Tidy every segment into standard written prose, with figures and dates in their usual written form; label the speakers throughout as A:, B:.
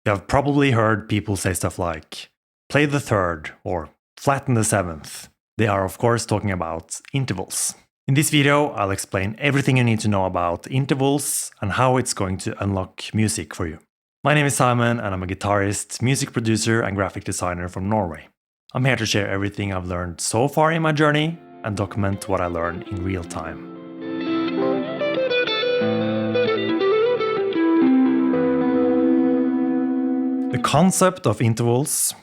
A: You have probably heard people say stuff like, play the third or flatten the seventh. They are of course talking about intervals. In this video, I'll explain everything you need to know about intervals and how it's going to unlock music for you. My name is Simen and I'm a guitarist, music producer and graphic designer from Norway. I'm here to share everything I've learned so far in my journey and document what I learn in real time. The concept of intervals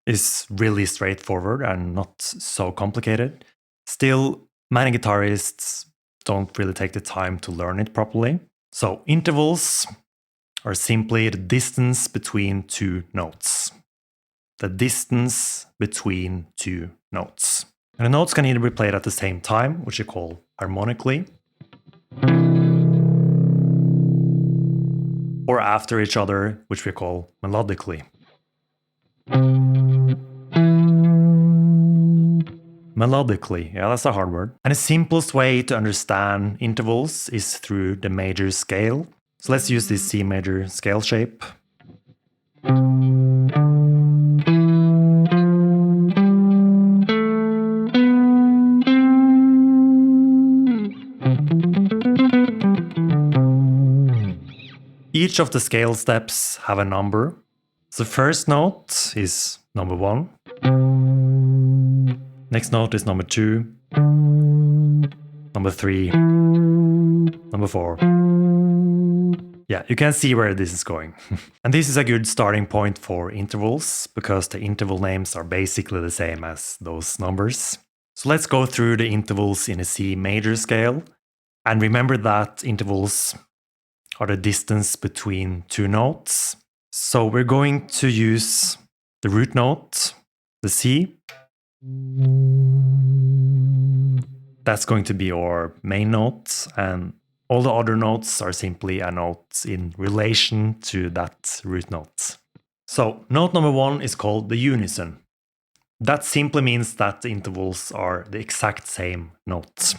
A: is really straightforward and not so complicated. Still, many guitarists don't really take the time to learn it properly. So intervals are simply the distance between two notes. The distance between two notes. And the notes can either be played at the same time, which we call harmonically, or after each other, which we call melodically. Melodically, yeah, that's a hard word. And the simplest way to understand intervals is through the major scale. So let's use this C major scale shape. Each of the scale steps have a number. So the first note is number 1. Next note is number 2. Number 3. Number 4. Yeah, you can see where this is going. And this is a good starting point for intervals, because the interval names are basically the same as those numbers. So let's go through the intervals in a C major scale. And remember that intervals are the distance between two notes. So we're going to use the root note, the C. That's going to be our main note, and all the other notes are simply a note in relation to that root note. So note number 1 is called the unison. That simply means that the intervals are the exact same notes.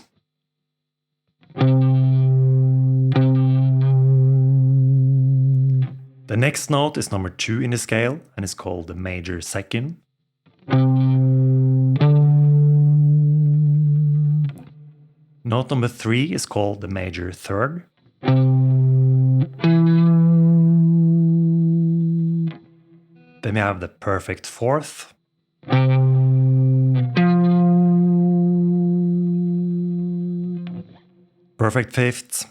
A: The next note is number 2 in the scale and is called the major second. Note number 3 is called the major third. Then we have the perfect fourth. Perfect fifth.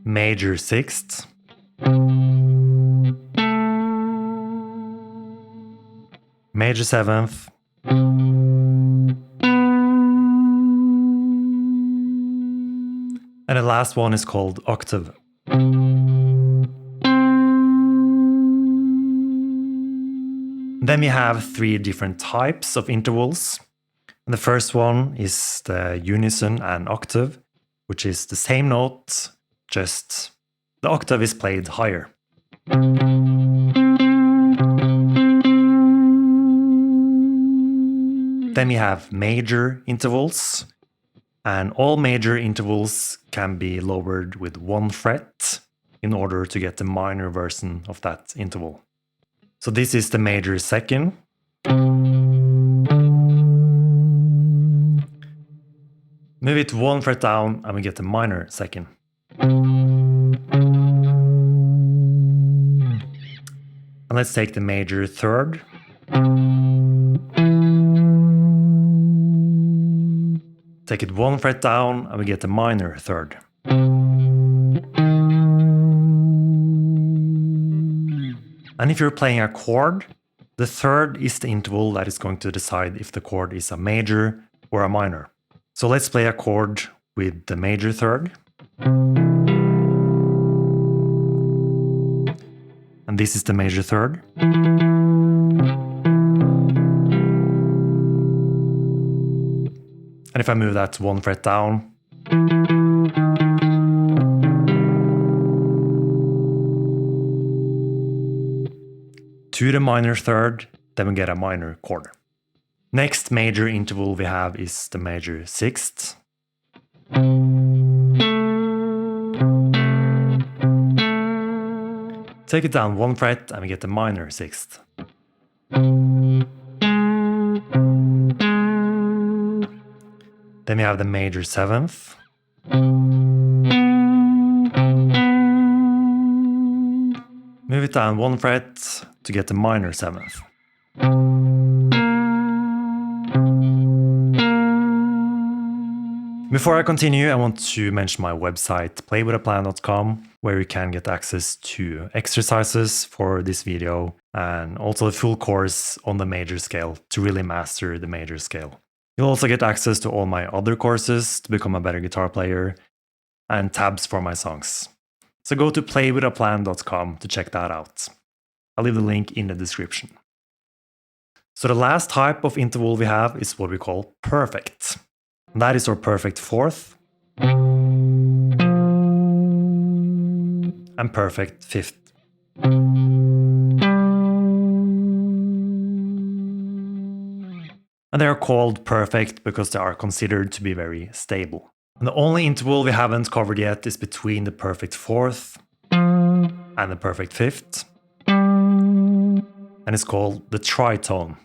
A: Major sixth. Major seventh. And the last one is called octave. Then we have 3 different types of intervals. And the first one is the unison and octave, which is the same note, just the octave is played higher. Then we have major intervals, and all major intervals can be lowered with 1 fret in order to get the minor version of that interval. So this is the major second. Move it 1 fret down and we get the minor second. And let's take the major third. Take it 1 fret down and we get the minor third. And if you're playing a chord, the third is the interval that is going to decide if the chord is a major or a minor. So let's play a chord with the major third. And this is the major third. And if I move that 1 fret down, to the minor third, then we get a minor chord. Next major interval we have is the major sixth. Take it down 1 fret and we get the minor 6th. Then we have the major 7th. Move it down 1 fret to get the minor 7th. Before I continue, I want to mention my website, playwithaplan.com, where you can get access to exercises for this video and also a full course on the major scale to really master the major scale. You'll also get access to all my other courses to become a better guitar player and tabs for my songs. So go to playwithaplan.com to check that out. I'll leave the link in the description. So the last type of interval we have is what we call perfect. And that is our perfect 4th and perfect 5th. And they are called perfect because they are considered to be very stable. And the only interval we haven't covered yet is between the perfect 4th and the perfect 5th. And it's called the tritone.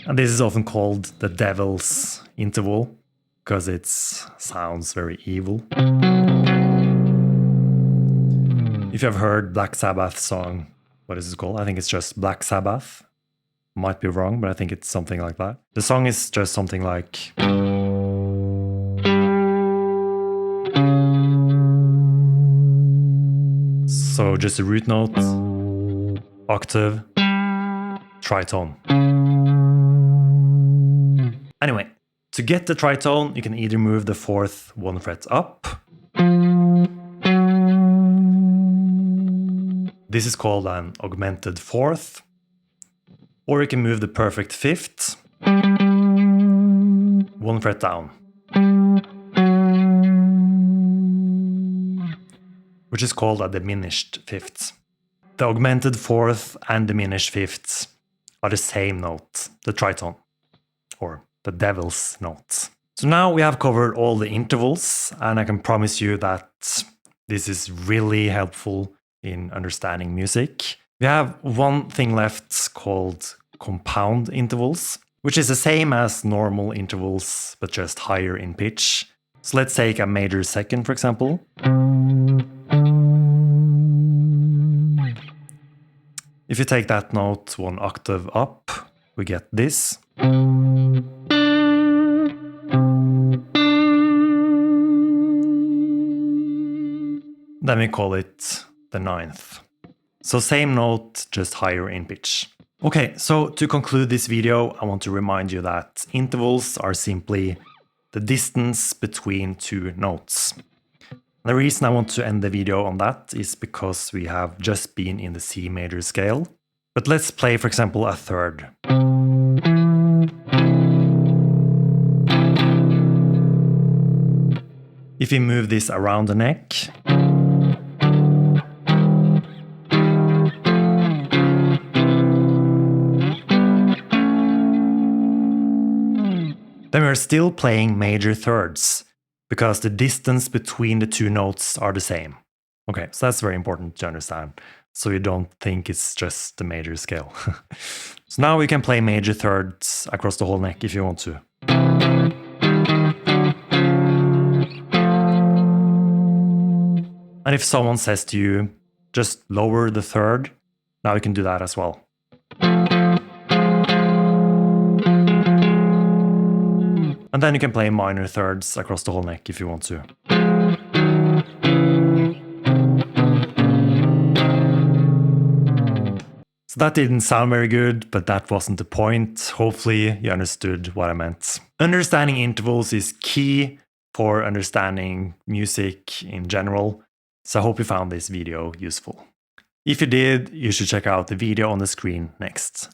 A: And this is often called the devil's interval because it sounds very evil. If you have heard Black Sabbath's song, what is it called? I think it's just Black Sabbath. Might be wrong, but I think it's something like that. The song is just something like... So just a root note, octave, tritone. Anyway, to get the tritone, you can either move the 4th 1 fret up. This is called an augmented 4th. Or you can move the perfect 5th 1 fret down. Which is called a diminished 5th. The augmented 4th and diminished 5th are the same note, the tritone, or the devil's note. So now we have covered all the intervals, and I can promise you that this is really helpful in understanding music. We have one thing left called compound intervals, which is the same as normal intervals, but just higher in pitch. So let's take a major 2nd, for example. If you take that note 1 octave up, we get this. Then we call it the 9th. So same note, just higher in pitch. Okay, so to conclude this video, I want to remind you that intervals are simply the distance between 2 notes. The reason I want to end the video on that is because we have just been in the C major scale. But let's play, for example, a 3rd. If we move this around the neck, then we're still playing major 3rds, because the distance between the 2 notes are the same. Okay, so that's very important to understand, so you don't think it's just the major scale. So now we can play major 3rds across the whole neck if you want to. And if someone says to you, just lower the 3rd, now you can do that as well. And then you can play minor 3rds across the whole neck if you want to. So that didn't sound very good, but that wasn't the point. Hopefully you understood what I meant. Understanding intervals is key for understanding music in general. So I hope you found this video useful. If you did, you should check out the video on the screen next.